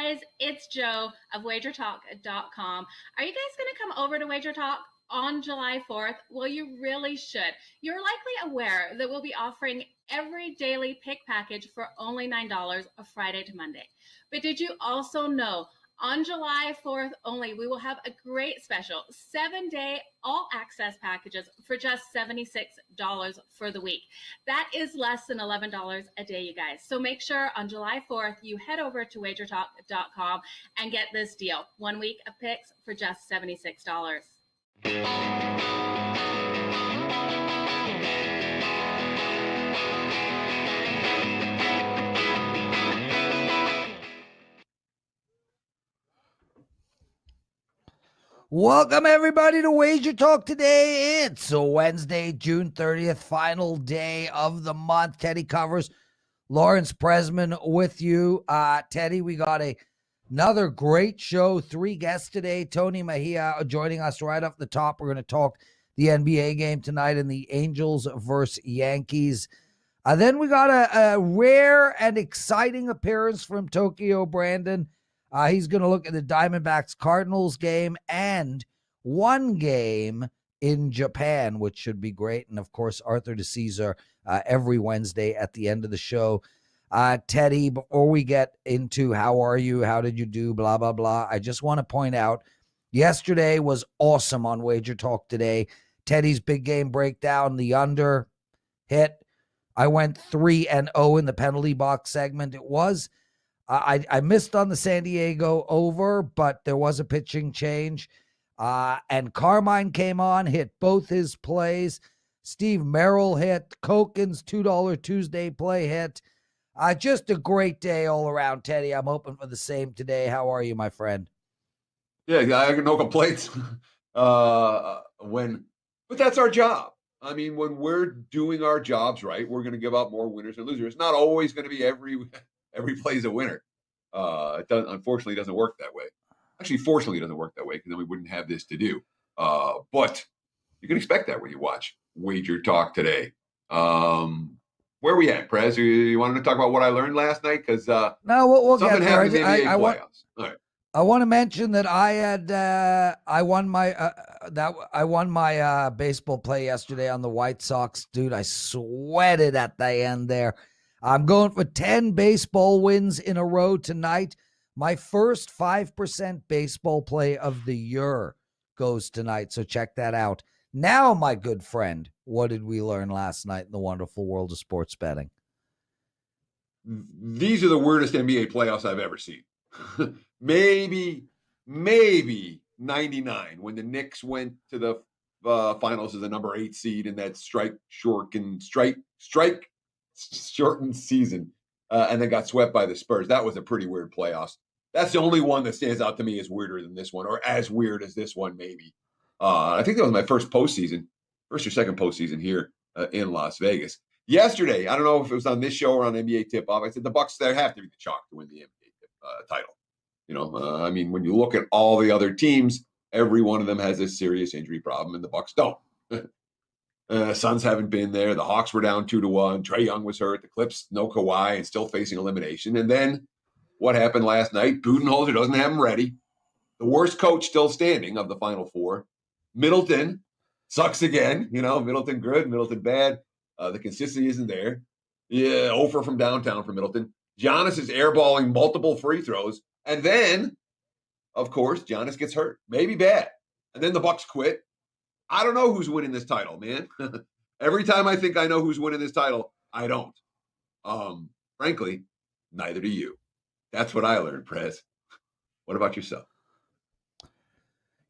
guys, it's Joe of WagerTalk.com. Are you guys going to come over to WagerTalk on July 4th? Well, you really should. You're likely aware that we'll be offering every daily pick package for only $9 Friday to Monday. But did you also know on July 4th only, we will have a great special 7-day all-access packages for just $76 for the week. That is less than $11 a day, you guys. So make sure on July 4th, you head over to WagerTalk.com and get this deal. 1 week of picks for just $76. Welcome, everybody, to Wager Talk Today. It's a Wednesday, June 30th, final day of the month. Teddy covers. Lawrence Presman with you. Teddy, we got another great show. 3 guests today. Tony Mejia joining us right off the top. We're going to talk the NBA game tonight and the Angels versus Yankees. Then we got a rare and exciting appearance from Tokyo Brandon. He's going to look at the Diamondbacks Cardinals game and one game in Japan, which should be great. And of course, Arthur DiCesare every Wednesday at the end of the show. Teddy, before we get into how are you, how did you do, blah, blah, blah, I just want to point out yesterday was awesome on Wager Talk Today. Teddy's big game breakdown, the under hit. I went 3-0 in the penalty box segment. It was. I missed on the San Diego over, but there was a pitching change. And Carmine came on, hit both his plays. Steve Merrill hit. Koken's $2 Tuesday play hit. Just a great day all around, Teddy. I'm hoping for the same today. How are you, my friend? Yeah, I got no complaints. But that's our job. I mean, when we're doing our jobs right, we're going to give out more winners and losers. It's not always going to be every play's a winner. Unfortunately, doesn't work that way. Actually, fortunately, it doesn't work that way because then we wouldn't have this to do. But you can expect that when you watch Wager Talk Today. Where are we at, Prez? You wanted to talk about what I learned last night? Because no, we'll something get happened in the NBA playoffs. All right. I want to mention that I won my baseball play yesterday on the White Sox. Dude, I sweated at the end there. I'm going for 10 baseball wins in a row tonight. My first 5% baseball play of the year goes tonight, so check that out. Now, my good friend, what did we learn last night in the wonderful world of sports betting? These are the weirdest NBA playoffs I've ever seen. maybe 99 when the Knicks went to the finals as a number 8 seed in that strike shortened season, and then got swept by the Spurs. That was a pretty weird playoffs. That's the only one that stands out to me as weirder than this one, or as weird as this one, maybe. I think that was my first or second postseason here in Las Vegas. Yesterday, I don't know if it was on this show or on NBA Tip-Off, I said the Bucks, they have to be the chalk to win the NBA title. I mean, when you look at all the other teams, every one of them has a serious injury problem, and the Bucks don't. Suns haven't been there. The Hawks were down 2-1. Trae Young was hurt. The Clips, no Kawhi, and still facing elimination. And then what happened last night? Budenholzer doesn't have them ready. The worst coach still standing of the Final Four. Middleton sucks again. Middleton good, Middleton bad. The consistency isn't there. Yeah, over from downtown for Middleton. Giannis is airballing multiple free throws. And then, of course, Giannis gets hurt. Maybe bad. And then the Bucks quit. I don't know who's winning this title, man. Every time I think I know who's winning this title, I don't. Frankly, neither do you. That's what I learned, Prez. What about yourself?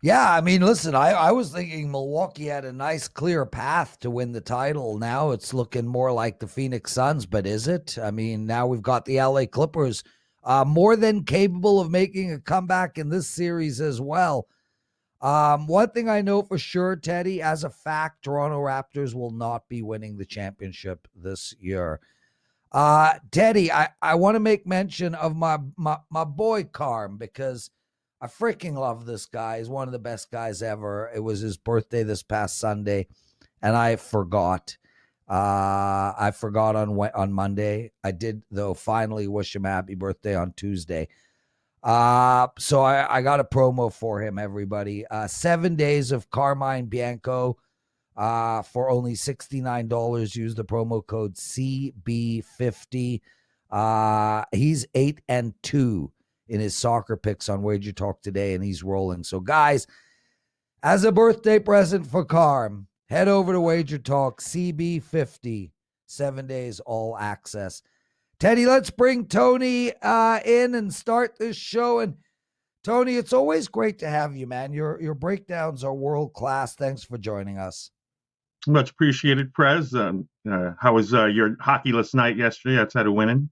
Yeah, I mean, listen, I was thinking Milwaukee had a nice, clear path to win the title. Now it's looking more like the Phoenix Suns, but is it? I mean, now we've got the LA Clippers more than capable of making a comeback in this series as well. One thing I know for sure, Teddy, as a fact, Toronto Raptors will not be winning the championship this year. Teddy, I want to make mention of my boy Carm because I freaking love this guy. He's one of the best guys ever. It was his birthday this past Sunday, and I forgot. I forgot on Monday. I did, though, finally wish him a happy birthday on Tuesday. So I got a promo for him, everybody. 7 days of Carmine Bianco for only $69. Use the promo code CB50. He's 8-2 in his soccer picks on Wager Talk today, and he's rolling. So, guys, as a birthday present for Carm, head over to Wager Talk, CB50, 7 days all access. Teddy, let's bring Tony in and start this show. And Tony, it's always great to have you, man. Your breakdowns are world class. Thanks for joining us. Much appreciated, Prez. How was your hockey-less night yesterday outside of winning?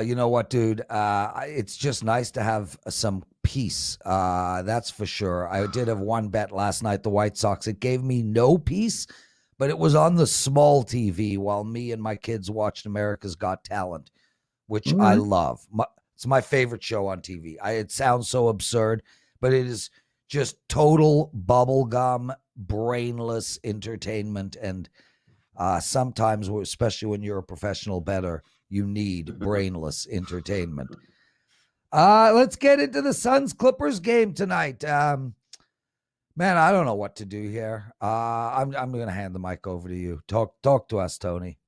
You know what, dude? It's just nice to have some peace. That's for sure. I did have one bet last night, the White Sox. It gave me no peace, but it was on the small TV while me and my kids watched America's Got Talent, which I love. It's my favorite show on TV. It sounds so absurd, but it is just total bubblegum, brainless entertainment. And sometimes, especially when you're a professional bettor, you need brainless entertainment. Let's get into the Suns-Clippers game tonight. Man, I don't know what to do here. I'm going to hand the mic over to you. Talk to us, Tony.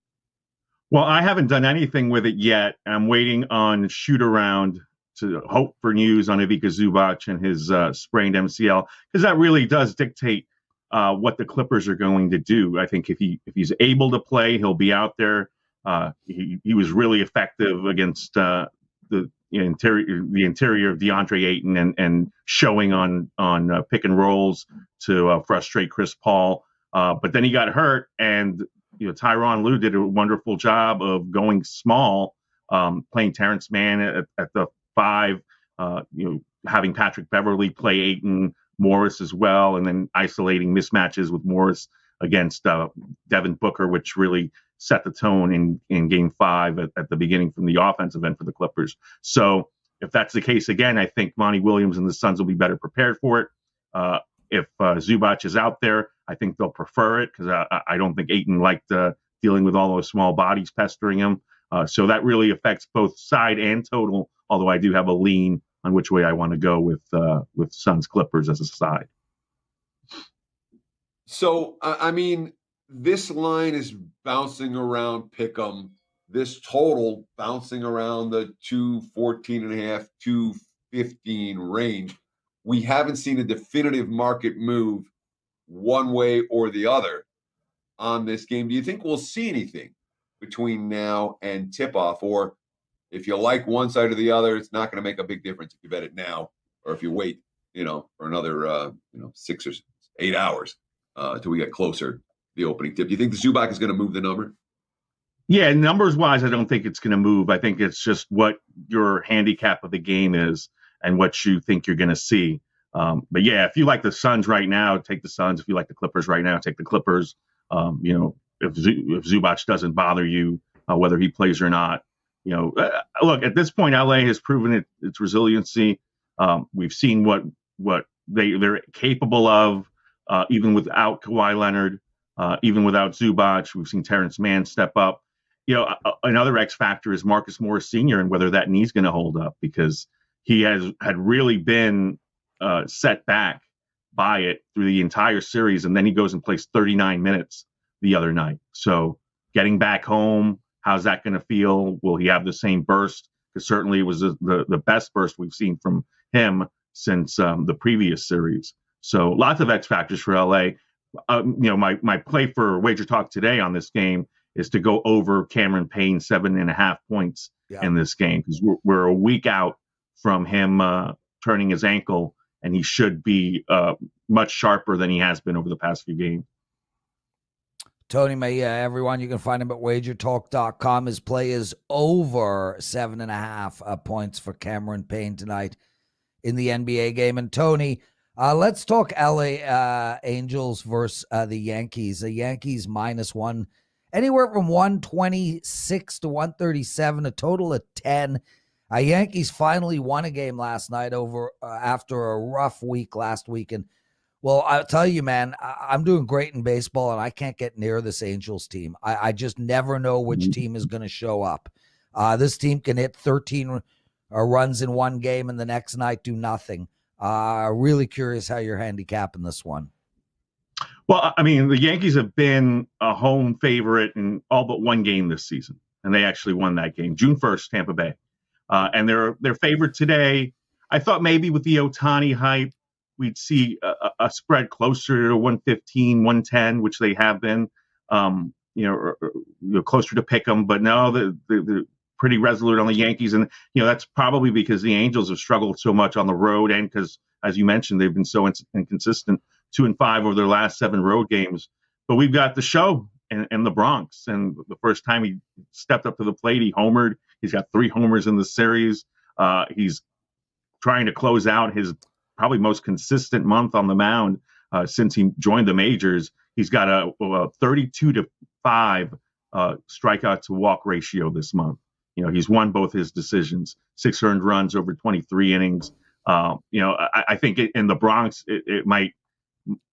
Well, I haven't done anything with it yet. I'm waiting on shoot around to hope for news on Ivica Zubac and his sprained MCL, because that really does dictate what the Clippers are going to do. I think if he's able to play, he'll be out there. He was really effective against the interior of DeAndre Ayton and showing on pick and rolls to frustrate Chris Paul. But then he got hurt, and Tyronn Lue did a wonderful job of going small, playing Terrence Mann at the 5, having Patrick Beverley play Ayton, Morris as well, and then isolating mismatches with Morris against Devin Booker, which really set the tone in Game 5 at the beginning from the offensive end for the Clippers. So if that's the case again, I think Monty Williams and the Suns will be better prepared for it. If Zubac is out there, I think they'll prefer it, because I don't think Ayton liked dealing with all those small bodies pestering him. So that really affects both side and total, although I do have a lean on which way I want to go with Suns Clippers as a side. So, I mean, this line is bouncing around pick'em. This total bouncing around the 214.5, 215 range. We haven't seen a definitive market move one way or the other on this game. Do you think we'll see anything between now and tip-off? Or if you like one side or the other, it's not going to make a big difference if you bet it now or if you wait, for another, 6 or 8 hours till we get closer to the opening tip. Do you think the Zubac is going to move the number? Yeah, numbers-wise, I don't think it's going to move. I think it's just what your handicap of the game is and what you think you're going to see. But yeah, if you like the Suns right now, take the Suns. If you like the Clippers right now, take the Clippers. If Zubac doesn't bother you, whether he plays or not, look, at this point, LA has proven its resiliency. We've seen what they're capable of, even without Kawhi Leonard, even without Zubac. We've seen Terrence Mann step up. Another X factor is Marcus Morris Sr. and whether that knee's going to hold up, because he had really been set back by it through the entire series, and then he goes and plays 39 minutes the other night. So getting back home, how's that going to feel? Will he have the same burst? Because certainly it was the best burst we've seen from him since the previous series. So lots of X factors for LA. My play for Wager Talk today on this game is to go over Cameron Payne 7.5 points in this game, because we're a week out from him turning his ankle, and he should be much sharper than he has been over the past few games. Tony Mejia, everyone, you can find him at WagerTalk.com. His play is over 7.5 points for Cameron Payne tonight in the NBA game. And Tony, let's talk LA Angels versus the Yankees. The Yankees -1, anywhere from 126 to 137, a total of 10. Yankees finally won a game last night after a rough week last week. And well, I'll tell you, man, I'm doing great in baseball, and I can't get near this Angels team. I just never know which team is going to show up. This team can hit 13 runs in one game and the next night do nothing. Really curious how you're handicapping this one. Well, I mean, the Yankees have been a home favorite in all but one game this season, and they actually won that game, June 1st, Tampa Bay. And they're favored today. I thought maybe with the Ohtani hype, we'd see a spread closer to 115, 110, which they have been, closer to pick them. But no, they're pretty resolute on the Yankees. And, that's probably because the Angels have struggled so much on the road. And because, as you mentioned, they've been so inconsistent, 2-5 over their last 7 road games. But we've got the show in the Bronx. And the first time he stepped up to the plate, he homered. He's got 3 homers in the series. He's trying to close out his probably most consistent month on the mound since he joined the majors. He's got a 32-5 strikeout to walk ratio this month. He's won both his decisions, 6 earned runs over 23 innings. I think in the Bronx, it might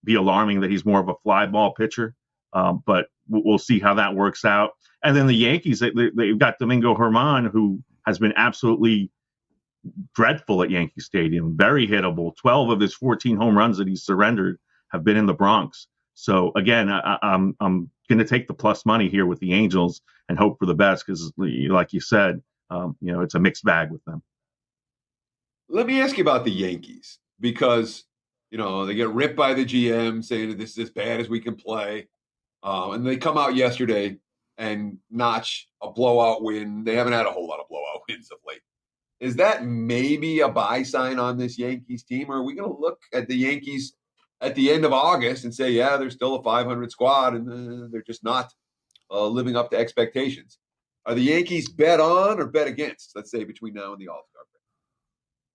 be alarming that he's more of a fly ball pitcher, but we'll see how that works out. And then the Yankees, they've got Domingo Germán, who has been absolutely dreadful at Yankee Stadium, very hittable. 12 of his 14 home runs that he's surrendered have been in the Bronx. So again, I'm going to take the plus money here with the Angels and hope for the best because, like you said, it's a mixed bag with them. Let me ask you about the Yankees because, they get ripped by the GM saying that this is as bad as we can play. And they come out yesterday and notch a blowout win. They haven't had a whole lot of blowout wins of late. Is that maybe a buy sign on this Yankees team? Or are we going to look at the Yankees at the end of August and say, yeah, they're still a 500 squad and they're just not living up to expectations? Are the Yankees bet on or bet against, let's say, between now and the All-Star break?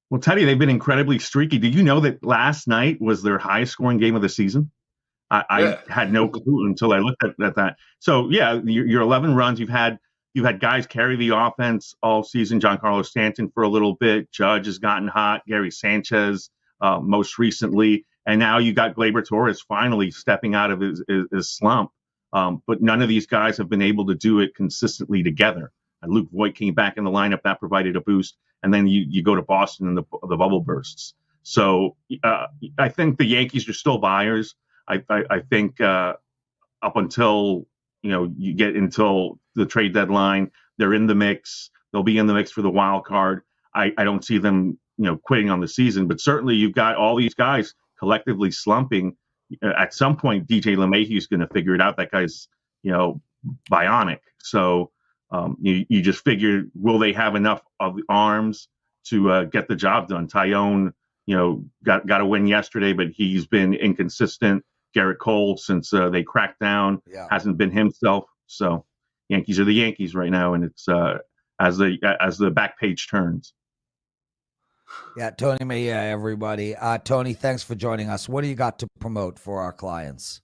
Well, Teddy, they've been incredibly streaky. Did you know that last night was their highest scoring game of the season? I had no clue until I looked at that. So, yeah, your 11 runs, you've had guys carry the offense all season. Giancarlo Stanton for a little bit. Judge has gotten hot. Gary Sanchez most recently. And now you got Gleyber Torres finally stepping out of his slump. But none of these guys have been able to do it consistently together. And Luke Voit came back in the lineup. That provided a boost. And then you go to Boston and the bubble bursts. So I think the Yankees are still buyers. I think up until you get until the trade deadline, they're in the mix. They'll be in the mix for the wild card. I don't see them quitting on the season, but certainly you've got all these guys collectively slumping. At some point, DJ LeMahieu is going to figure it out. That guy's bionic. So you just figure, will they have enough of the arms to get the job done? Tyone, got a win yesterday, but he's been inconsistent. Garrett Cole, since they cracked down, hasn't been himself. So Yankees are the Yankees right now, and it's as the back page turns. Yeah, Tony Mejia, everybody. Tony, thanks for joining us. What do you got to promote for our clients?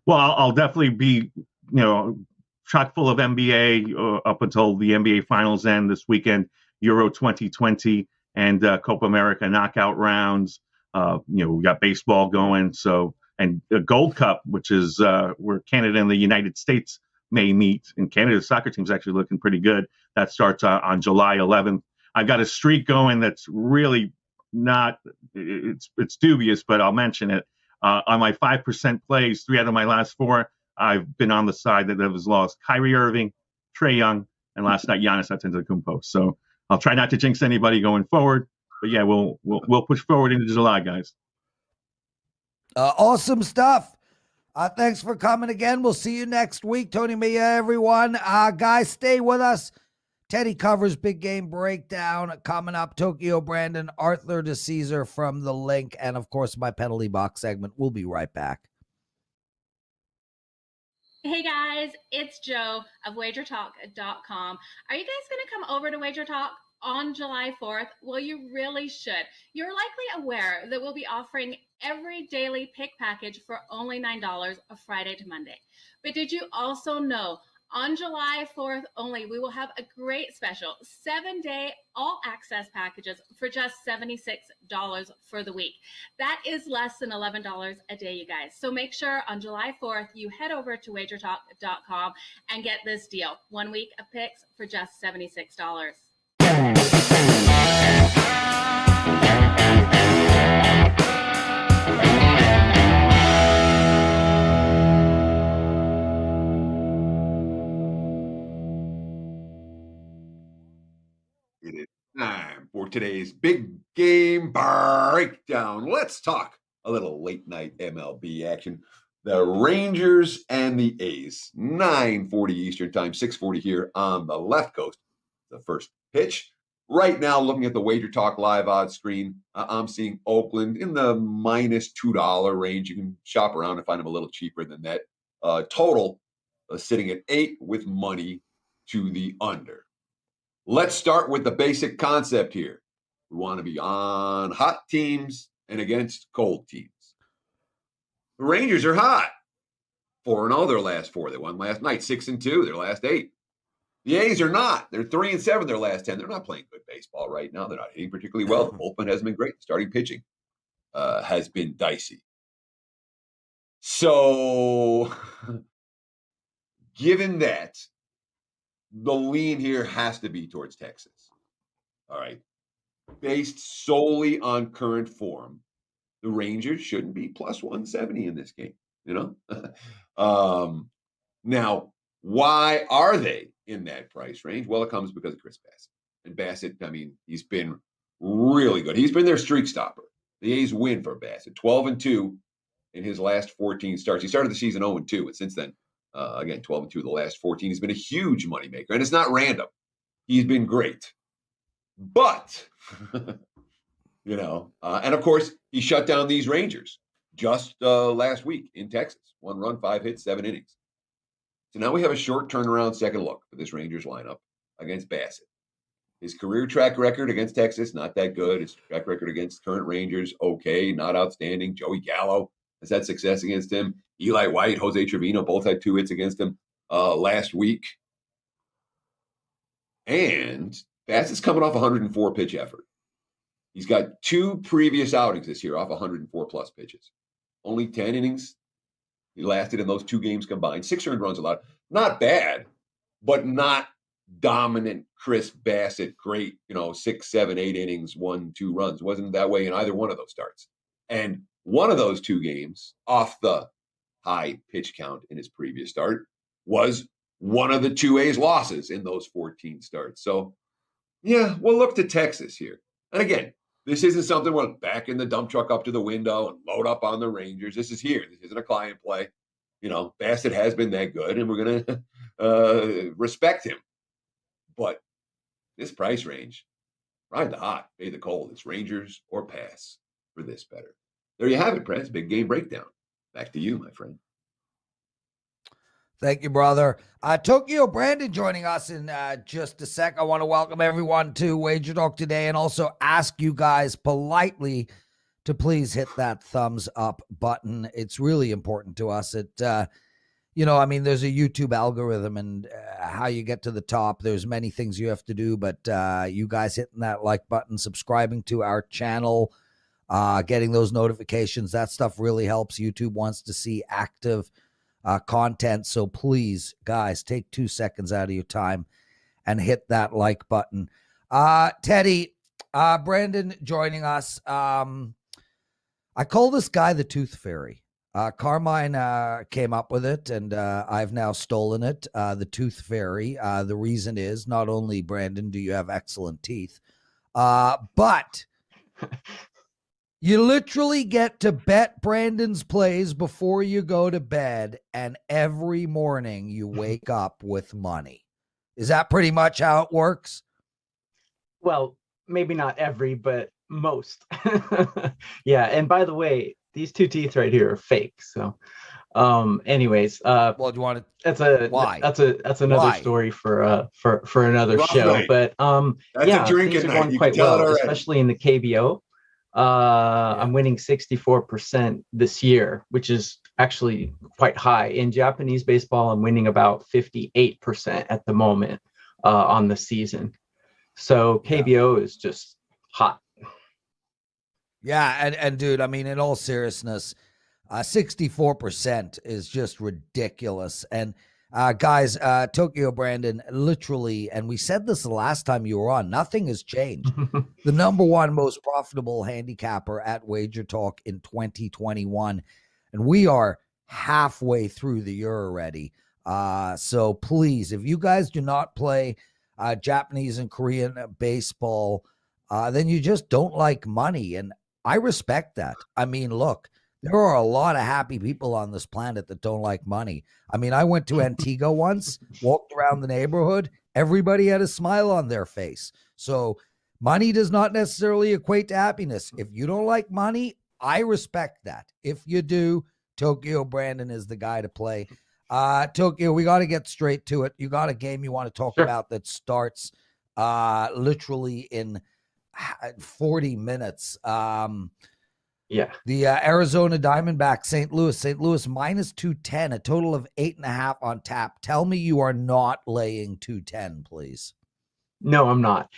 Well, I'll definitely be, chock full of NBA up until the NBA finals end this weekend, Euro 2020 and Copa America knockout rounds. We got baseball going. So, and the Gold Cup, which is where Canada and the United States may meet. And Canada's soccer team's actually looking pretty good. That starts on July 11th. I've got a streak going that's really not, it's dubious, but I'll mention it. On my 5% plays, 3 out of my last 4, I've been on the side that has lost Kyrie Irving, Trae Young, and last night Giannis Antetokounmpo. So I'll try not to jinx anybody going forward. But yeah, we'll push forward into July, guys. Awesome stuff. Thanks for coming again. We'll see you next week. Tony Mejia, everyone. Guys, stay with us. Teddy covers Big Game Breakdown coming up. Tokyo Brandon, Arthur DiCesare from the LINQ, and of course my penalty box segment. We'll be right back. Hey guys, it's Joe of WagerTalk.com. Are you guys going to come over to WagerTalk on July 4th? Well, you really should. You're likely aware that we'll be offering every daily pick package for only $9 Friday to Monday. But did you also know on July 4th only, we will have a great special 7-day all-access packages for just $76 for the week. That is less than $11 a day, you guys. So make sure on July 4th, you head over to WagerTalk.com and get this deal. 1 week of picks for just $76. today's big game breakdown. Let's talk a little late night MLB action. The Rangers and the A's, 9:40 Eastern time, 6:40 here on the left coast. The first pitch. Right now, looking at the WagerTalk live odds screen, I'm seeing Oakland in the -$2 range. You can shop around and find them a little cheaper than that. Total sitting at 8 with money to the under. Let's start with the basic concept here. We want to be on hot teams and against cold teams. The Rangers are hot. 4-0 their last 4. They won last night. 6-2 their last 8. The A's are not. They're 3-7 their last 10. They're not playing good baseball right now. They're not hitting particularly well. The bullpen hasn't been great. Starting pitching has been dicey. So, given that, the lean here has to be towards Texas. All right. Based solely on current form, the Rangers shouldn't be plus 170 in this game, you know? Now, why are they in that price range? Well, it comes because of Chris Bassett. And Bassett, I mean, he's been really good. He's been their streak stopper. The A's win for Bassett, 12-2 in his last 14 starts. He started the season 0-2, and since then, again, 12-2 the last 14. He's been a huge moneymaker, and it's not random. He's been great. But, you know, and of course, he shut down these Rangers just last week in Texas. 1 run, 5 hits, 7 innings. So now we have a short turnaround second look for this Rangers lineup against Bassett. His career track record against Texas, not that good. His track record against current Rangers, okay, not outstanding. Joey Gallo has had success against him. Eli White, Jose Trevino, both had 2 hits against him last week. And Bassett's coming off a 104 pitch effort. He's got 2 previous outings this year off 104 plus pitches. Only 10 innings he lasted in those 2 games combined. 6 earned runs allowed. Not bad, but not dominant Chris Bassett, great, 6, 7, 8 innings, 1, 2 runs. Wasn't that way in either one of those starts. And one of those 2 games off the high pitch count in his previous start was one of the 2 A's losses in those 14 starts. So, yeah, we'll look to Texas here. And again, this isn't something we're back in the dump truck up to the window and load up on the Rangers. This is here. This isn't a client play. Bassett has been that good, and we're going to respect him. But this price range, ride the hot, pay the cold. It's Rangers or pass for this better. There you have it, Prez. Big game breakdown. Back to you, my friend. Thank you, brother. Tokyo Brandon joining us in just a sec. I want to welcome everyone to WagerTalk Today and also ask you guys politely to please hit that thumbs up button. It's really important to us. There's a YouTube algorithm and how you get to the top. There's many things you have to do, but you guys hitting that like button, subscribing to our channel, getting those notifications, that stuff really helps. YouTube wants to see active content. So please, guys, take 2 seconds out of your time and hit that like button. Teddy, Brandon joining us. I call this guy the Tooth Fairy. Carmine came up with it, and I've now stolen it. The Tooth Fairy. The reason is not only, Brandon, do you have excellent teeth, but you literally get to bet Brandon's plays before you go to bed, and every morning you wake up with money. Is that pretty much how it works? Well, maybe not every, but most. Yeah, and by the way, these 2 teeth right here are fake. So, anyways, well, do you want to? Why? That's another story for another show. Right. But That's yeah, a drinking things are night. going You quite can tell well, it already. especially in the KBO. I'm winning 64% this year, which is actually quite high. In Japanese baseball, I'm winning about 58% at the moment on the season. So KBO is just hot. Yeah, and dude, I mean, in all seriousness, 64% is just ridiculous. And guys, Tokyo Brandon, literally, and we said this the last time you were on, nothing has changed. The number 1 most profitable handicapper at WagerTalk in 2021. And we are halfway through the year already. So please, if you guys do not play Japanese and Korean baseball, then you just don't like money. And I respect that. I mean, look, there are a lot of happy people on this planet that don't like money. I mean, I went to Antigua once, walked around the neighborhood. Everybody had a smile on their face. So money does not necessarily equate to happiness. If you don't like money, I respect that. If you do, Tokyo Brandon is the guy to play. Tokyo, we got to get straight to it. You got a game you want to talk about that starts literally in 40 minutes. Yeah. The Arizona Diamondbacks, St. Louis minus 210, a total of 8.5 on tap. Tell me you are not laying 210, please. No, I'm not.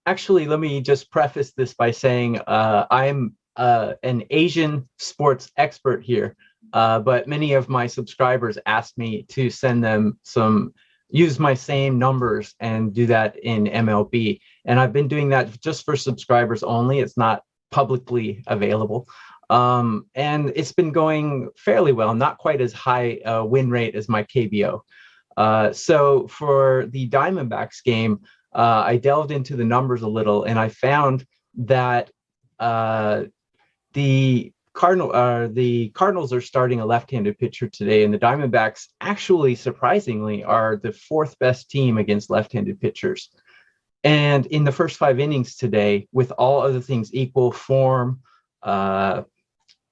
Actually, let me just preface this by saying I'm an Asian sports expert here, but many of my subscribers asked me to send them use my same numbers and do that in MLB. And I've been doing that just for subscribers only. It's not publicly available. And it's been going fairly well, not quite as high win rate as my KBO. So for the Diamondbacks game, I delved into the numbers a little, and I found that the Cardinals are starting a left-handed pitcher today, and the Diamondbacks actually, surprisingly, are the fourth best team against left-handed pitchers. And in the first 5 innings today, with all other things equal, form, their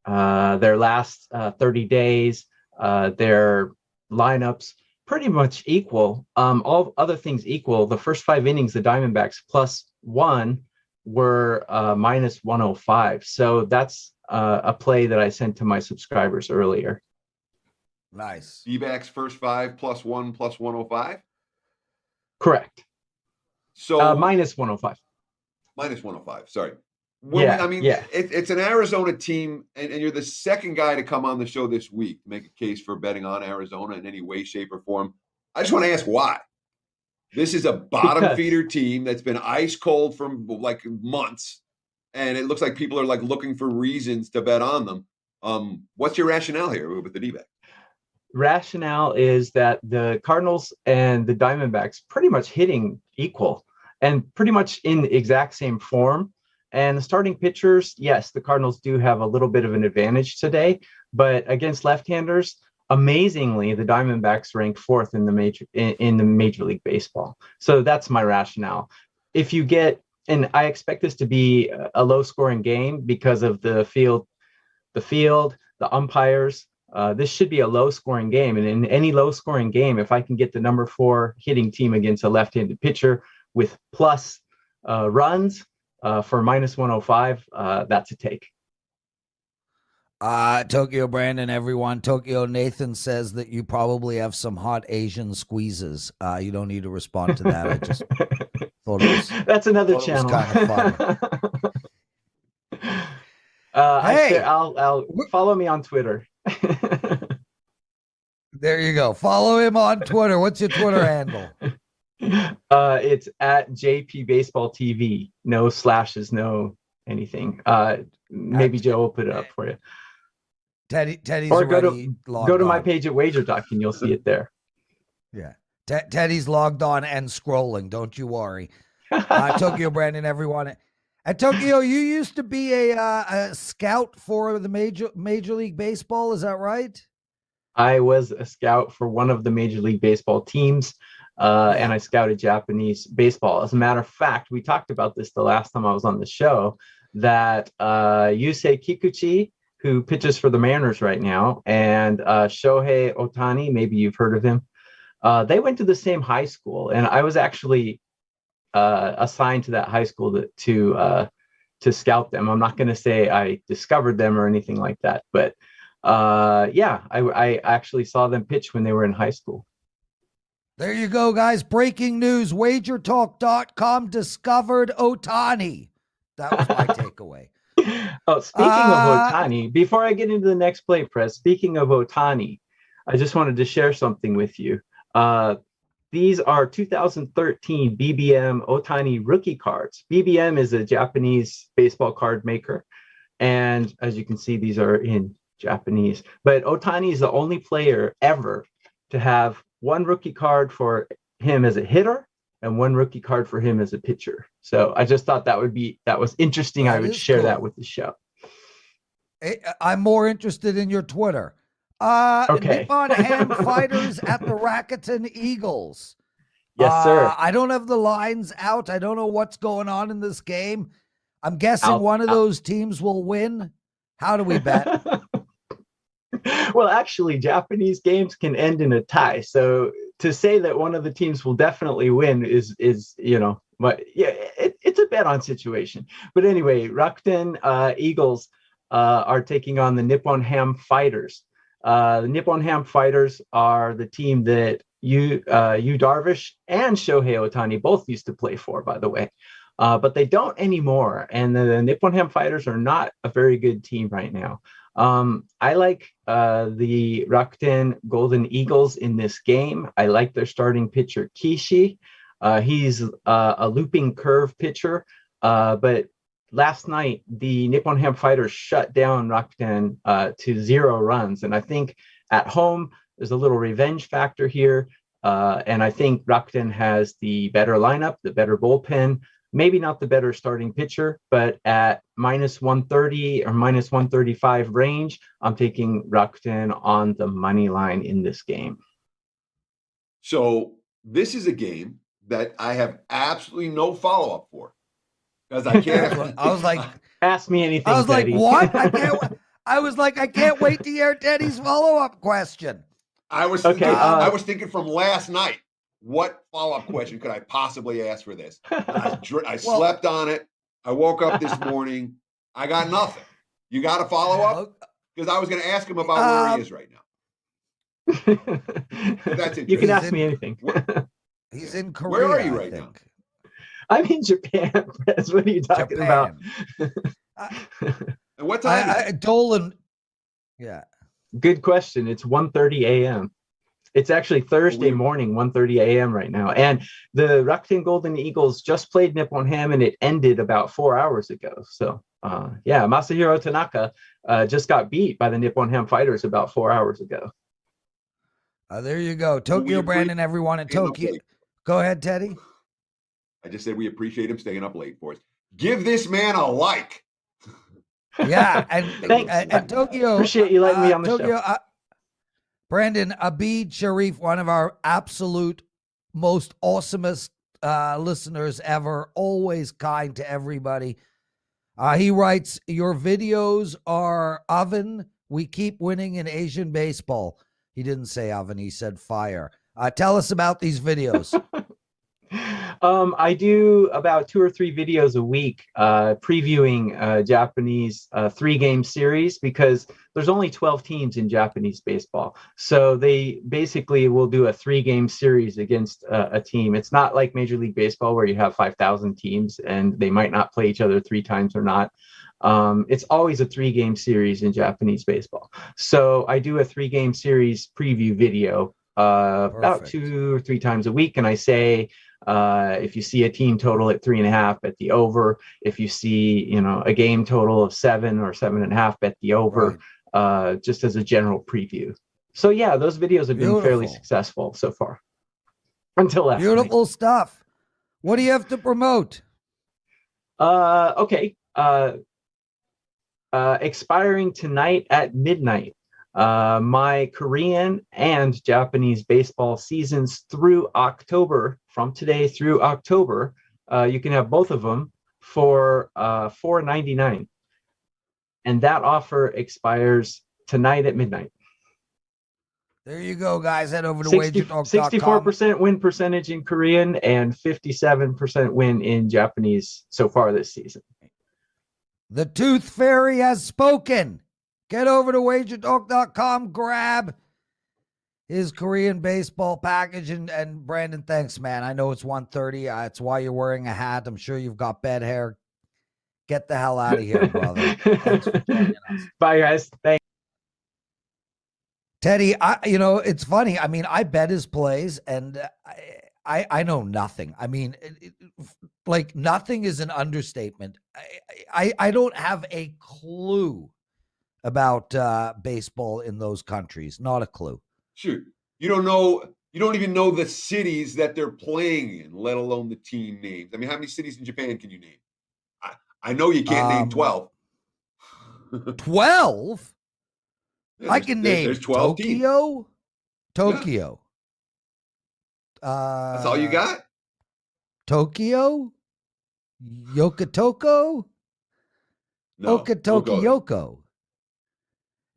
last 30 days, their lineups, pretty much equal. All other things equal, the first 5 innings, the Diamondbacks +1 were minus 105. So that's a play that I sent to my subscribers earlier. Nice. D-backs first 5 +1 +105. Correct. So minus 105. Minus 105. Sorry. It's an Arizona team, and you're the second guy to come on the show this week to make a case for betting on Arizona in any way, shape, or form. I just want to ask why. This is a bottom feeder team that's been ice cold for like months, and it looks like people are like looking for reasons to bet on them. What's your rationale here with the D-back? Rationale is that the Cardinals and the Diamondbacks pretty much hitting equal and pretty much in the exact same form. And the starting pitchers, yes, the Cardinals do have a little bit of an advantage today, but against left-handers, amazingly, the Diamondbacks rank 4th in the Major League Baseball. So that's my rationale. If you get, and I expect this to be a low-scoring game because of the field, the umpires. This should be a low-scoring game, and in any low-scoring game, if I can get the number 4 hitting team against a left-handed pitcher with plus runs for minus 105, that's a take. Tokyo Brandon, everyone. Tokyo Nathan says that you probably have some hot Asian squeezes. You don't need to respond to that. I just thought it was. That's another channel. Kind of fun. I'll follow me on Twitter. There you go. Follow him on Twitter. What's your Twitter handle? It's at JP Baseball TV. No slashes, no anything. Maybe Joe will put it up for you. Teddy's or already go to my page at WagerTalk and you'll see it there. Yeah. Teddy's logged on and scrolling. Don't you worry. Tokyo Brandon, everyone. At Tokyo, you used to be a scout for the Major League Baseball. Is that right? I was a scout for one of the Major League Baseball teams, and I scouted Japanese baseball. As a matter of fact, we talked about this the last time I was on the show, that Yusei Kikuchi, who pitches for the Mariners right now, and Shohei Ohtani, maybe you've heard of him, they went to the same high school, and I was actually assigned to that high school to scout them. I'm not going to say I discovered them or anything like that, but I actually saw them pitch when they were in high school. There you go, guys. Breaking news. WagerTalk.com discovered Ohtani. That was my takeaway. Oh, speaking of Ohtani, before I get into the next play, Press, speaking of Ohtani, I just wanted to share something with you. These are 2013 BBM Ohtani rookie cards. BBM is a Japanese baseball card maker. And as you can see, these are in Japanese. But Ohtani is the only player ever to have one rookie card for him as a hitter and 1 rookie card for him as a pitcher. So I just thought that was interesting. I would share that with the show. I'm more interested in your Twitter. Okay. Nippon Ham Fighters at the Rakuten Eagles. Yes, sir. I don't have the lines out. I don't know what's going on in this game. I'm guessing one of those teams will win. How do we bet? Well, actually, Japanese games can end in a tie. So to say that one of the teams will definitely win is but yeah, it's a bet on situation. But anyway, Rakuten Eagles are taking on the Nippon Ham Fighters. The Nippon Ham Fighters are the team that Yu Darvish and Shohei Ohtani both used to play for, by the way. But they don't anymore. And the Nippon Ham Fighters are not a very good team right now. I like the Rakuten Golden Eagles in this game. I like their starting pitcher, Kishi. He's a looping curve pitcher. But last night, the Nippon Ham Fighters shut down Rakuten to 0 runs. And I think at home, there's a little revenge factor here. And I think Rakuten has the better lineup, the better bullpen. Maybe not the better starting pitcher, but at minus 130 or minus 135 range, I'm taking Rakuten on the money line in this game. So this is a game that I have absolutely no follow-up for. Because I can't. I was like, ask me anything. I was Teddy. like, what? I can't wait to hear Teddy's follow-up question. I was thinking from last night. What follow-up question could I possibly ask for this? I slept on it. I woke up this morning. I got nothing. You got a follow-up? Because I was going to ask him about where he is right now. That's you can ask me anything. He's in Korea. Where are you right now? I'm in Japan, Prez. What are you talking about? And what time? Dolan. Yeah. Good question. It's 1:30 a.m. It's actually Thursday morning, 1:30 a.m. right now. And the Rakuten Golden Eagles just played Nippon Ham, and it ended about 4 hours ago. So, Masahiro Tanaka just got beat by the Nippon Ham Fighters about 4 hours ago. There you go. Tokyo Brandon, everyone in Tokyo. Go ahead, Teddy. I just said we appreciate him staying up late for us. Give this man a like. Yeah. And, thanks. And Tokyo. Appreciate you letting me on the show. Brandon, Abid Sharif, one of our absolute most awesomest listeners ever, always kind to everybody. He writes, your videos are oven. We keep winning in Asian baseball. He didn't say oven. He said fire. Tell us about these videos. I do about 2 or 3 videos a week previewing Japanese 3-game series because there's only 12 teams in Japanese baseball. So they basically will do a 3-game series against a team. It's not like Major League Baseball where you have 5,000 teams and they might not play each other 3 times or not. It's always a 3-game series in Japanese baseball. So I do a 3-game series preview video about 2 or 3 times a week. And I say, if you see a team total at 3.5, bet the over. If you see, a game total of 7 or 7.5, bet the over, just as a general preview. So yeah, those videos have been fairly successful so far. Until last night. Stuff. What do you have to promote? Okay. Expiring tonight at midnight. My Korean and Japanese baseball seasons through October, from today through October, you can have both of them for $4.99. And that offer expires tonight at midnight. There you go, guys. Head over to WagerTalk.com. 64% win percentage in Korean and 57% win in Japanese so far this season. The Tooth Fairy has spoken. Get over to WagerTalk.com, grab his Korean baseball package. And Brandon, thanks, man. I know it's 1:30. It's why you're wearing a hat. I'm sure you've got bed hair. Get the hell out of here, brother. Thanks for joining us. Bye, guys. Thanks. Teddy, it's funny. I mean, I bet his plays, and I know nothing. I mean, like nothing is an understatement. I don't have a clue about baseball in those countries. Not a clue. Shoot. You don't know You don't even know the cities that they're playing in, let alone the team names. I mean, how many cities in Japan can you name? I know you can't name 12. 12? Yeah, I can name there's 12 Tokyo. teams. Tokyo. That's all you got? Tokyo? Yokotoko? No. Don't go there. Okatokiyoko.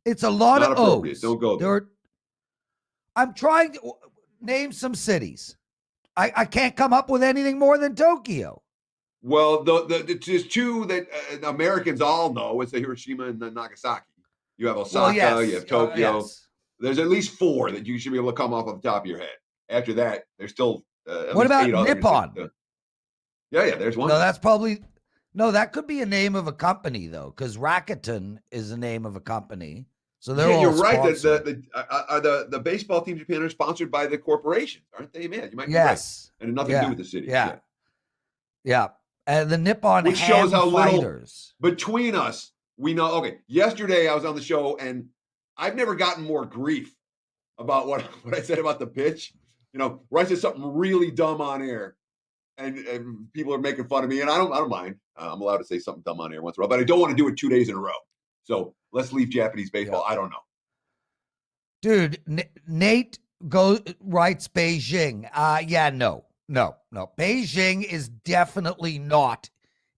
It's a lot Not of appropriate. O's. Don't go there. I'm trying to name some cities. I can't come up with anything more than Tokyo. Well, there's two that Americans all know. It's the Hiroshima and the Nagasaki. You have Osaka, you have Tokyo. Yes. There's at least 4 that you should be able to come off the top of your head. After that, there's still what about 8 others. Nippon? Yeah, there's one. No, that's probably that could be a name of a company though, because Rakuten is the name of a company. So they're all you're right. sponsored. The baseball teams in Japan are sponsored by the corporations, aren't they? Man, you might be yes, right. And nothing to do with the city. Yeah. And the Nippon Which shows how fighters. little between us we know. Okay, yesterday I was on the show and I've never gotten more grief about what I said about the pitch. You know, where I said something really dumb on air, and people are making fun of me, and I don't mind. I'm allowed to say something dumb on air once in a while, but I don't want to do it 2 days in a row. So let's leave Japanese baseball. I don't know, dude. Nate writes Beijing. No. Beijing is definitely not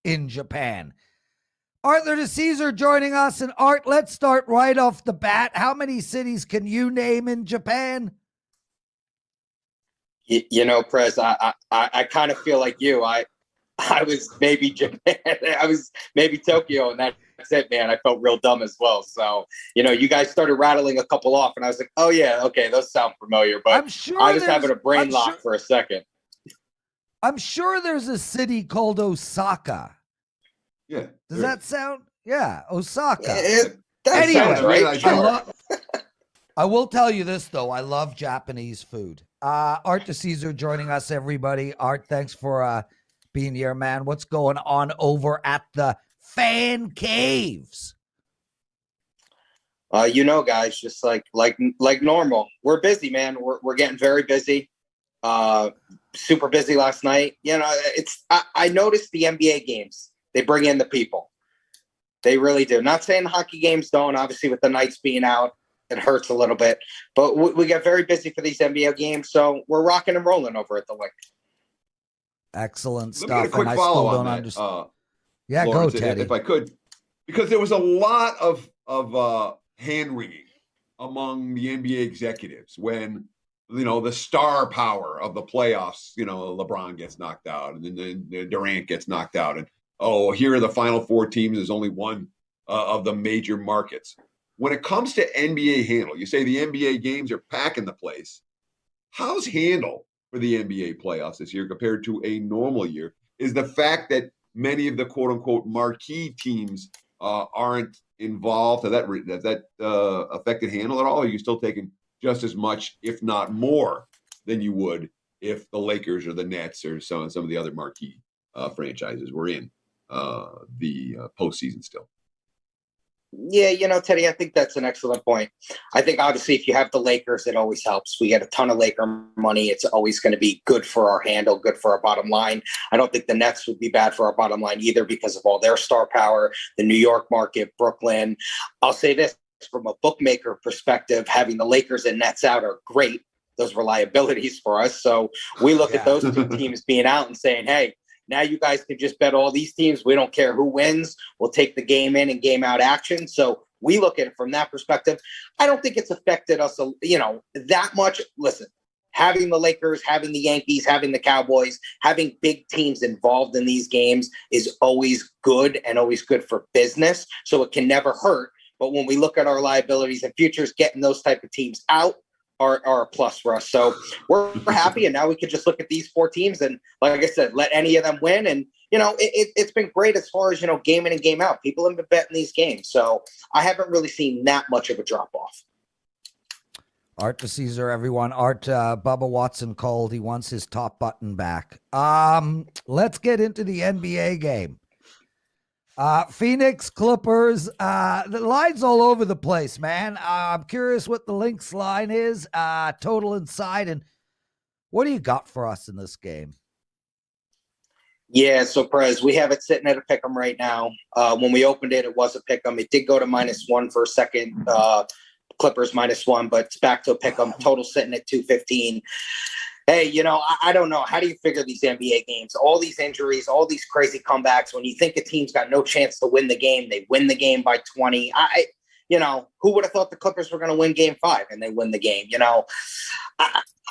in Japan. Arthur DiCesare joining us. And Art, let's start right off the bat. How many cities can you name in Japan? You know, Prez, I kind of feel like you. I was maybe Japan. I was maybe Tokyo, and that's it, man. I felt real dumb as well. So, you guys started rattling a couple off, and I was like, oh, yeah, okay, those sound familiar. But I'm sure I was having a brain lock for a second. I'm sure there's a city called Osaka. Yeah. Does that sound? Yeah, Osaka. That sounds right. I will tell you this, though. I love Japanese food. Art DiCesare joining us, everybody. Art, thanks for being here, man. What's going on over at the fan caves? Guys, just like normal. We're busy, man. We're getting very busy. Super busy last night. I noticed the NBA games. They bring in the people. They really do. Not saying hockey games don't. Obviously, with the Knights being out, it hurts a little bit. But we get very busy for these NBA games, so we're rocking and rolling over at the LINQ. Excellent stuff. Let me get a quick follow on that. Yeah, Lawrence, go, Teddy. if I could, because there was a lot of hand wringing among the NBA executives when the star power of the playoffs. LeBron gets knocked out, and then Durant gets knocked out, and here are the final 4 teams. There's only one of the major markets. When it comes to NBA handle, you say the NBA games are packing the place. How's handle for the NBA playoffs this year compared to a normal year? Is the fact that many of the quote unquote marquee teams aren't involved. Has that affected handle at all? Or are you still taking just as much, if not more, than you would if the Lakers or the Nets or some of the other marquee franchises were in the postseason still? Yeah, Teddy, I think that's an excellent point. I think obviously if you have the Lakers, it always helps. We get a ton of Laker money. It's always going to be good for our handle, good for our bottom line. I don't think the Nets would be bad for our bottom line either because of all their star power, the New York market, Brooklyn. I'll say this, from a bookmaker perspective, having the Lakers and Nets out are great. Those were liabilities for us. So we look at those 2 teams being out and saying, hey, now you guys can just bet all these teams. We don't care who wins. We'll take the game in and game out action. So we look at it from that perspective. I don't think it's affected us, that much. Listen, having the Lakers, having the Yankees, having the Cowboys, having big teams involved in these games is always good and always good for business. So it can never hurt. But when we look at our liabilities and futures, getting those type of teams out are a plus for us. So we're happy. And now we can just look at these 4 teams and, like I said, let any of them win. And, it's been great as far as, game in and game out. People have been betting these games. So I haven't really seen that much of a drop off. Art DiCesare, everyone. Art, Bubba Watson called. He wants his top button back. Let's get into the NBA game. Phoenix Clippers, the line's all over the place, man. I'm curious what the LINQ's line is, total inside, and What do you got for us in this game? Yeah, so Prez, we have it sitting at a pick'em right now. When we opened it, it was a pick'em. It did go to -1 for a second. Clippers -1, but it's back to a pick'em. Total sitting at 215. Hey, I don't know. How do you figure these NBA games? All these injuries, all these crazy comebacks. When you think a team's got no chance to win the game, they win the game by 20. Who would have thought the Clippers were going to win Game 5 and they win the game?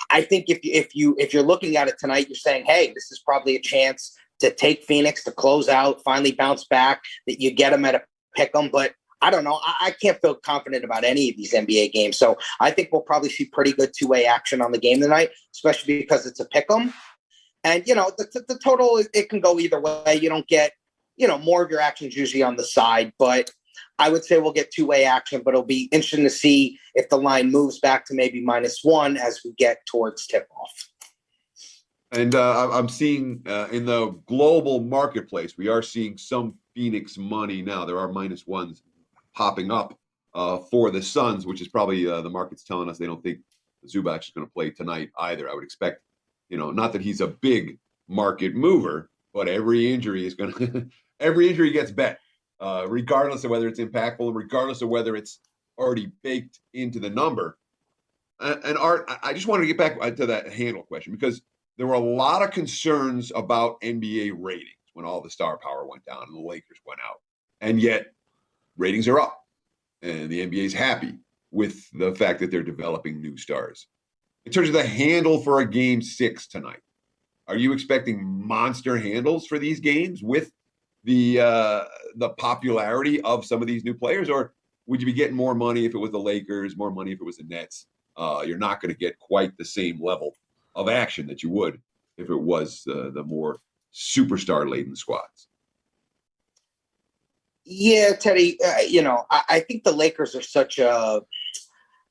I think if you're looking at it tonight, you're saying, hey, this is probably a chance to take Phoenix to close out, finally bounce back, that you get them at a pick'em. But I don't know. I can't feel confident about any of these NBA games. So I think we'll probably see pretty good two-way action on the game tonight, especially because it's a pick'em. And, the total, it can go either way. You don't get, more of your actions usually on the side. But I would say we'll get two-way action, but it'll be interesting to see if the line moves back to maybe -1 as we get towards tip-off. And I'm seeing in the global marketplace, we are seeing some Phoenix money now. There are -1s popping up for the Suns, which is probably the market's telling us they don't think Zubac is going to play tonight either. I would expect, not that he's a big market mover, but every injury is going to every injury gets bet, regardless of whether it's impactful, regardless of whether it's already baked into the number. And Art, I just wanted to get back to that handle question, because there were a lot of concerns about NBA ratings when all the star power went down and the Lakers went out. And yet ratings are up and the NBA is happy with the fact that they're developing new stars. In terms of the handle for a Game 6 tonight, are you expecting monster handles for these games with the popularity of some of these new players? Or would you be getting more money if it was the Lakers, more money if it was the Nets? You're not going to get quite the same level of action that you would if it was the more superstar-laden squads. Yeah, Teddy, I think the Lakers are such a,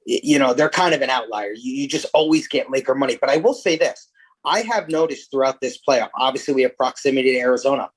they're kind of an outlier. You just always get Laker money. But I will say this. I have noticed throughout this playoff, obviously we have proximity to Arizona.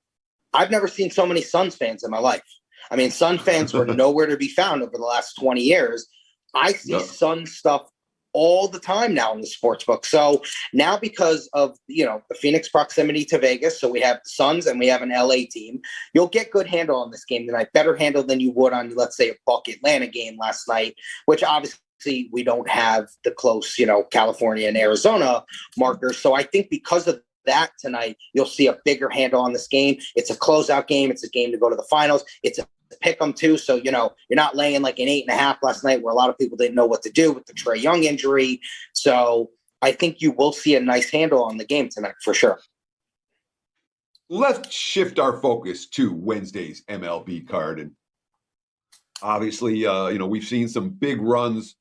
I've never seen so many Suns fans in my life. I mean, Sun fans were nowhere to be found over the last 20 years. I see Sun stuff all the time now in the sports book. So now, because of, the Phoenix proximity to Vegas, so we have the Suns and we have an LA team, you'll get good handle on this game tonight, better handle than you would on, let's say, a Buck Atlanta game last night, which obviously we don't have the close, California and Arizona markers. So I think because of that tonight, you'll see a bigger handle on this game. It's a closeout game. It's a game to go to the finals. It's a pick them too. So, you're not laying like an 8.5 last night where a lot of people didn't know what to do with the Trae Young injury. So I think you will see a nice handle on the game tonight for sure. Let's shift our focus to Wednesday's MLB card. And obviously, we've seen some big runs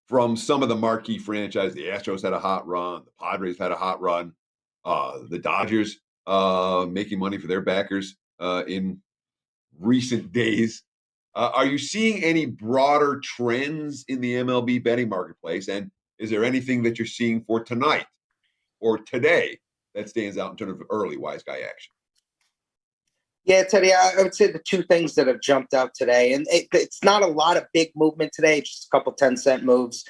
from some of the marquee franchises. The Astros had a hot run. The Padres had a hot run. The Dodgers making money for their backers in recent days. Are you seeing any broader trends in the MLB betting marketplace? And is there anything that you're seeing for tonight or today that stands out in terms of early wise guy action? Yeah, Teddy, I would say the two things that have jumped out today, and it's not a lot of big movement today, just a couple 10-cent moves.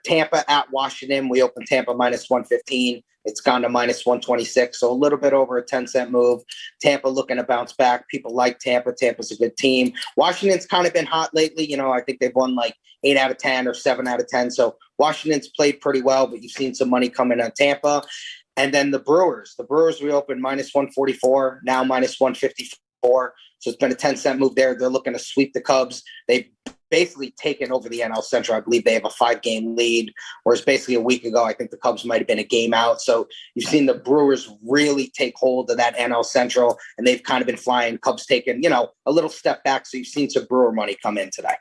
Tampa at Washington, we opened Tampa -115. It's gone to -126, so a little bit over a 10-cent move. Tampa looking to bounce back. People like Tampa. Tampa's a good team. Washington's kind of been hot lately. I think they've won like 8 out of 10 or 7 out of 10. So Washington's played pretty well, but you've seen some money come in on Tampa. And then the Brewers. The Brewers, we opened -144, now -154. So it's been a 10-cent move there. They're looking to sweep the Cubs. They've basically taken over the NL Central. I believe they have a 5-game lead, whereas basically a week ago, I think the Cubs might have been a game out. So you've seen the Brewers really take hold of that NL Central, and they've kind of been flying. Cubs taking, a little step back. So you've seen some Brewer money come in today.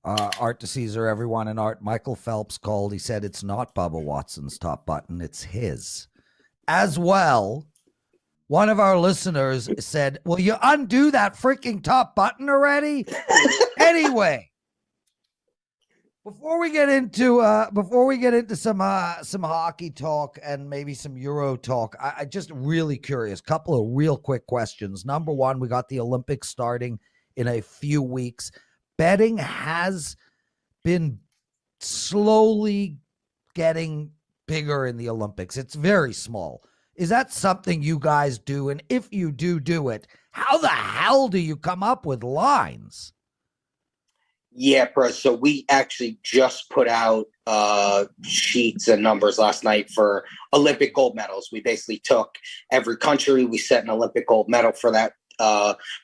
Art DiCesare, everyone, and Art. Michael Phelps called. He said it's not Bubba Watson's top button, it's his. As well, one of our listeners said, "Will you undo that freaking top button already?" Anyway, before we get into some hockey talk and maybe some Euro talk, I just really curious. Couple of real quick questions. Number one, we got the Olympics starting in a few weeks. Betting has been slowly getting bigger in the Olympics. It's very small. Is that something you guys do? And if you do it, how the hell do you come up with lines? Yeah, Prez. So we actually just put out sheets and numbers last night for Olympic gold medals. We basically took every country. We set an Olympic gold medal for that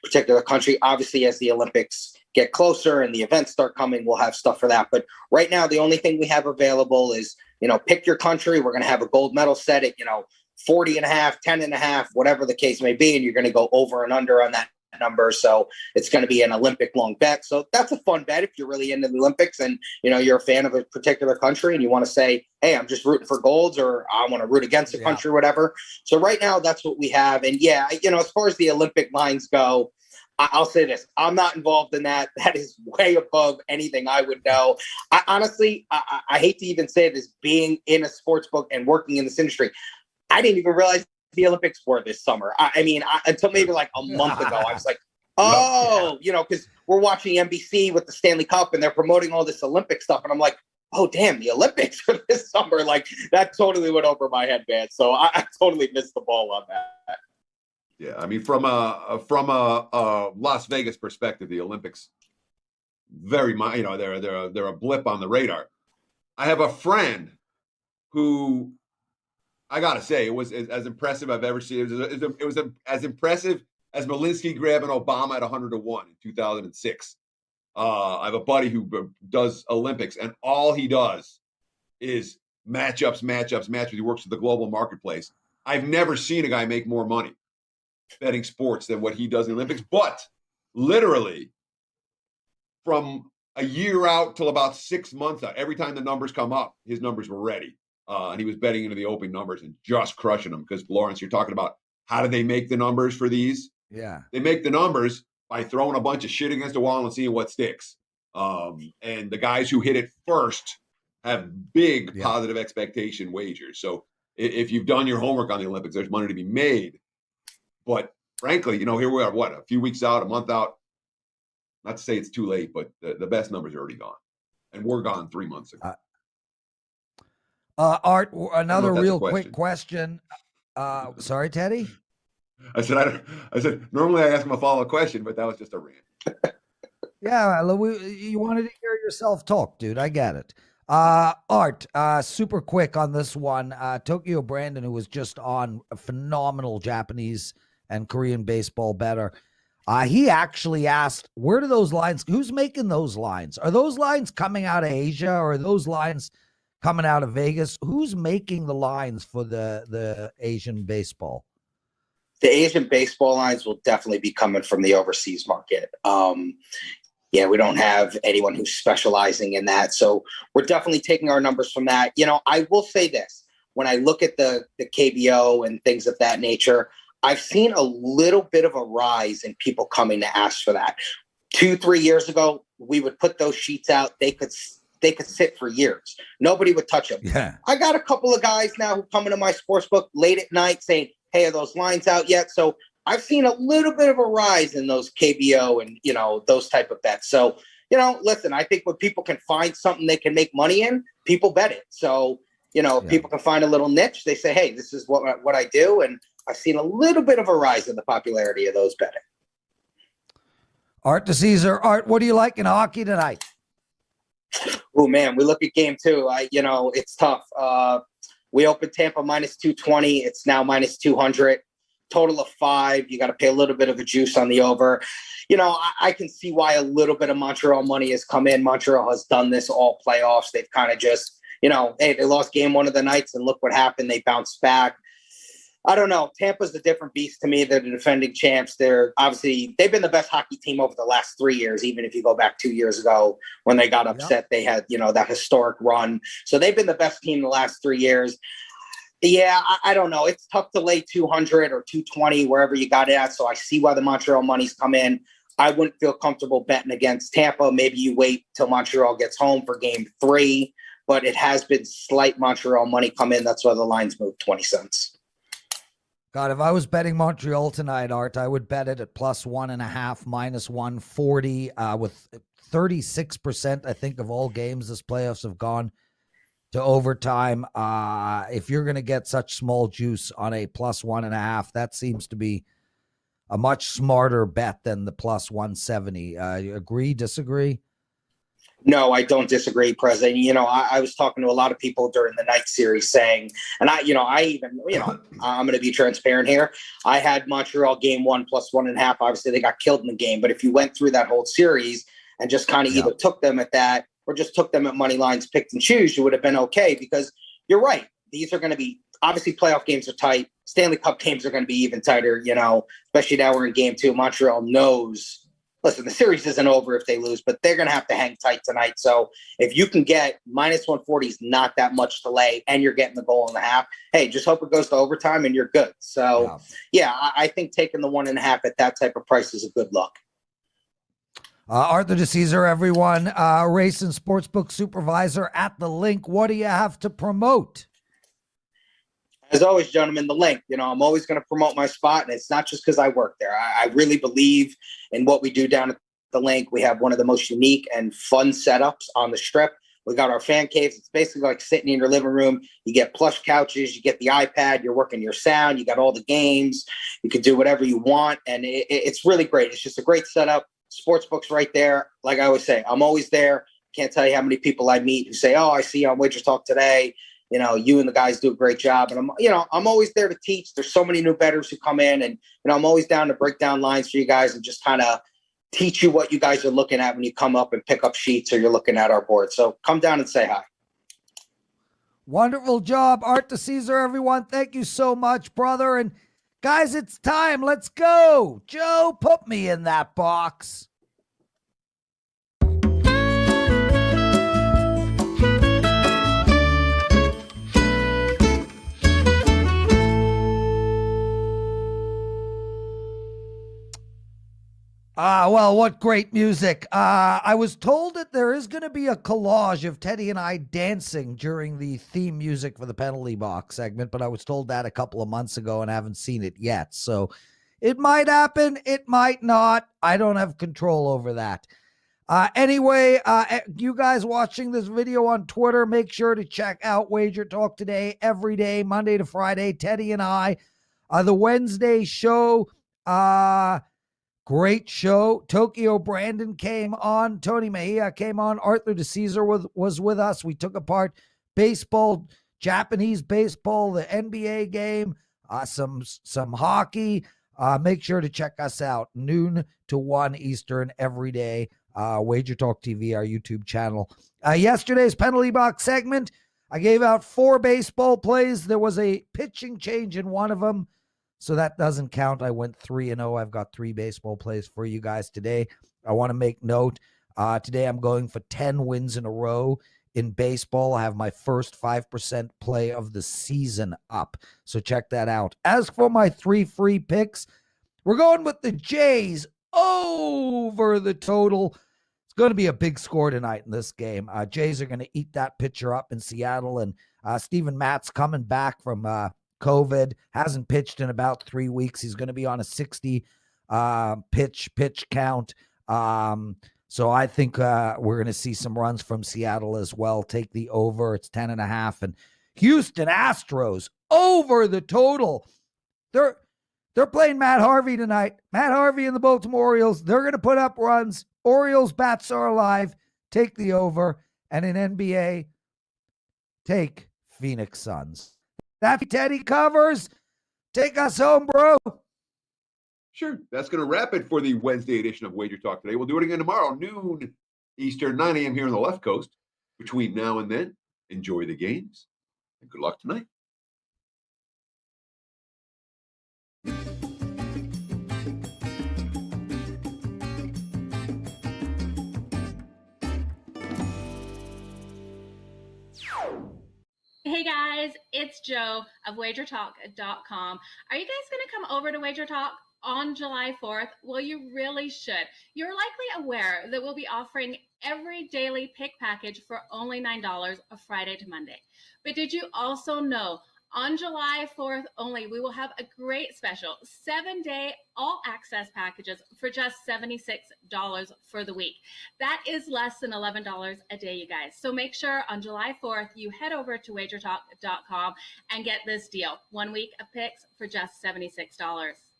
particular country. Obviously, as the Olympics get closer and the events start coming, we'll have stuff for that. But right now, the only thing we have available is, pick your country. We're going to have a gold medal set at, 40 and a half, 10 and a half, whatever the case may be. And you're going to go over and under on that number. So it's going to be an Olympic long bet. So that's a fun bet if you're really into the Olympics and, you're a fan of a particular country and you want to say, hey, I'm just rooting for golds, or I want to root against a country, or whatever. So right now that's what we have. And yeah, as far as the Olympic lines go, I'll say this, I'm not involved in that. That is way above anything I would know. I honestly hate to even say this, being in a sports book and working in this industry, I didn't even realize the Olympics were this summer. Until maybe like a month ago, I was like, because we're watching NBC with the Stanley Cup and they're promoting all this Olympic stuff. And I'm like, oh, damn, the Olympics for this summer. Like, that totally went over my head, man. So I totally missed the ball on that. Yeah, I mean, from a Las Vegas perspective, the Olympics, they're a blip on the radar. I have a friend who, I gotta say, it was as impressive I've ever seen. It was as impressive as Malinsky grabbing Obama at 100-1 in 2006. I have a buddy who does Olympics, and all he does is matchups. He works at the global marketplace. I've never seen a guy make more money betting sports than what he does in the Olympics. But literally, from a year out till about 6 months out, every time the numbers come up, his numbers were ready. And he was betting into the open numbers and just crushing them. Because, Lawrence, you're talking about how do they make the numbers for these? Yeah. They make the numbers by throwing a bunch of shit against the wall and seeing what sticks. And the guys who hit it first have big positive expectation wagers. So if you've done your homework on the Olympics, there's money to be made. But frankly, here we are, a few weeks out, a month out. Not to say it's too late, but the best numbers are already gone. And we're gone 3 months ago. Art, another real quick question. Sorry, Teddy? I said, normally I ask him a follow-up question, but that was just a rant. Yeah, you wanted to hear yourself talk, dude. I get it. Art, super quick on this one. Tokyo Brandon, who was just on, a phenomenal Japanese and Korean baseball bettor. He actually asked, where do those lines, who's making those lines? Are those lines coming out of Asia, or are those lines coming out of Vegas? Who's making the lines for the Asian baseball? The Asian baseball lines will definitely be coming from the overseas market. We don't have anyone who's specializing in that. So we're definitely taking our numbers from that. I will say this. When I look at the KBO and things of that nature, I've seen a little bit of a rise in people coming to ask for that. 2-3 years ago, we would put those sheets out. They could sit for years. Nobody would touch them. Yeah. I got a couple of guys now who come into my sports book late at night saying, hey, are those lines out yet? So I've seen a little bit of a rise in those KBO and, those type of bets. So, listen, I think when people can find something they can make money in, people bet it. So, if people can find a little niche, they say, hey, this is what I do. And I've seen a little bit of a rise in the popularity of those betting. Art DiCesare. Art, what do you like in hockey tonight? Oh, man, we look at game 2. It's tough. We opened Tampa minus 220. It's now minus 200. Total of 5. You got to pay a little bit of a juice on the over. I can see why a little bit of Montreal money has come in. Montreal has done this all playoffs. They've kind of just, hey, they lost game 1 of the nights and look what happened. They bounced back. I don't know. Tampa's a different beast to me. They're the defending champs. They've been the best hockey team over the last 3 years. Even if you go back 2 years ago when they got upset, they had, that historic run. So they've been the best team the last 3 years. Yeah, I don't know. It's tough to lay 200 or 220 wherever you got it at. So I see why the Montreal money's come in. I wouldn't feel comfortable betting against Tampa. Maybe you wait till Montreal gets home for game 3, but it has been slight Montreal money come in. That's why the lines moved 20 cents. God, if I was betting Montreal tonight, Art, I would bet it at +1.5, minus 140, with 36%, I think, of all games this playoffs have gone to overtime. If you're going to get such small juice on a plus 1.5, that seems to be a much smarter bet than the plus 170. Agree, disagree? No, I don't disagree, President. I was talking to a lot of people during the night series saying, and I even, I'm going to be transparent here. I had Montreal game 1 plus 1.5. Obviously, they got killed in the game. But if you went through that whole series and just kind of either took them at that or just took them at money lines, picked and choose, you would have been okay, because you're right. These are going to be, obviously, playoff games are tight. Stanley Cup games are going to be even tighter, especially now we're in game 2. Montreal knows. Listen, the series isn't over if they lose, but they're going to have to hang tight tonight. So if you can get minus 140 is not that much to lay, and you're getting the goal and a half, hey, just hope it goes to overtime and you're good. So, I think taking the 1.5 at that type of price is a good look. Arthur DiCesare, everyone, race and sportsbook supervisor at the LINQ. What do you have to promote? As always, gentlemen, the LINQ. I'm always going to promote my spot, and it's not just because I work there. I really believe in what we do down at the LINQ. We have one of the most unique and fun setups on the Strip. We got our fan caves. It's basically like sitting in your living room. You get plush couches. You get the iPad. You're working your sound. You got all the games. You can do whatever you want, and it's really great. It's just a great setup. Sportsbook's right there. Like I always say, I'm always there. Can't tell you how many people I meet who say, "Oh, I see you on WagerTalk today. You and the guys do a great job." And I'm always there to teach. There's so many new bettors who come in, and I'm always down to break down lines for you guys and just kind of teach you what you guys are looking at when you come up and pick up sheets or you're looking at our board. So come down and say hi. Wonderful job, Art DiCesare, everyone. Thank you so much, brother. And guys, it's time. Let's go. Joe, put me in that box. Well, what great music. I was told that there is going to be a collage of Teddy and I dancing during the theme music for the penalty box segment, but I was told that a couple of months ago and haven't seen it yet. So it might happen. It might not. I don't have control over that. Anyway, you guys watching this video on Twitter, make sure to check out WagerTalk Today every day, Monday to Friday. Teddy and I, the Wednesday show, great show. Tokyo Brandon came on. Tony Mejia came on. Arthur DiCesare was with us. We took apart baseball, Japanese baseball, the NBA game, some hockey. Make sure to check us out, noon to 1 Eastern every day. WagerTalk TV, our YouTube channel. Yesterday's penalty box segment, I gave out 4 baseball plays. There was a pitching change in one of them, so that doesn't count. I went 3-0. I've got 3 baseball plays for you guys today. I want to make note. Today I'm going for 10 wins in a row in baseball. I have my first 5% play of the season up, so check that out. As for my 3 free picks, we're going with the Jays over the total. It's going to be a big score tonight in this game. Jays are going to eat that pitcher up in Seattle, and Steven Matt's coming back from COVID, hasn't pitched in about 3 weeks. He's going to be on a 60 pitch count. So I think we're going to see some runs from Seattle as well. Take the over. It's 10.5. And Houston Astros over the total. They're playing Matt Harvey tonight. Matt Harvey and the Baltimore Orioles. They're going to put up runs. Orioles bats are alive. Take the over. And in NBA, take Phoenix Suns. That Teddy covers. Take us home, bro. Sure. That's going to wrap it for the Wednesday edition of Wager Talk Today. We'll do it again tomorrow, noon Eastern, 9 a.m. here on the left coast. Between now and then, enjoy the games and good luck tonight. Hey guys, it's Joe of WagerTalk.com. Are you guys going to come over to WagerTalk on July 4th? Well, you really should. You're likely aware that we'll be offering every daily pick package for only $9 a Friday to Monday. But did you also know On July 4th only, we will have a great special 7-day all access packages for just $76 for the week. That is less than $11 a day, you guys. So make sure on July 4th, you head over to WagerTalk.com and get this deal. 1 week of picks for just $76.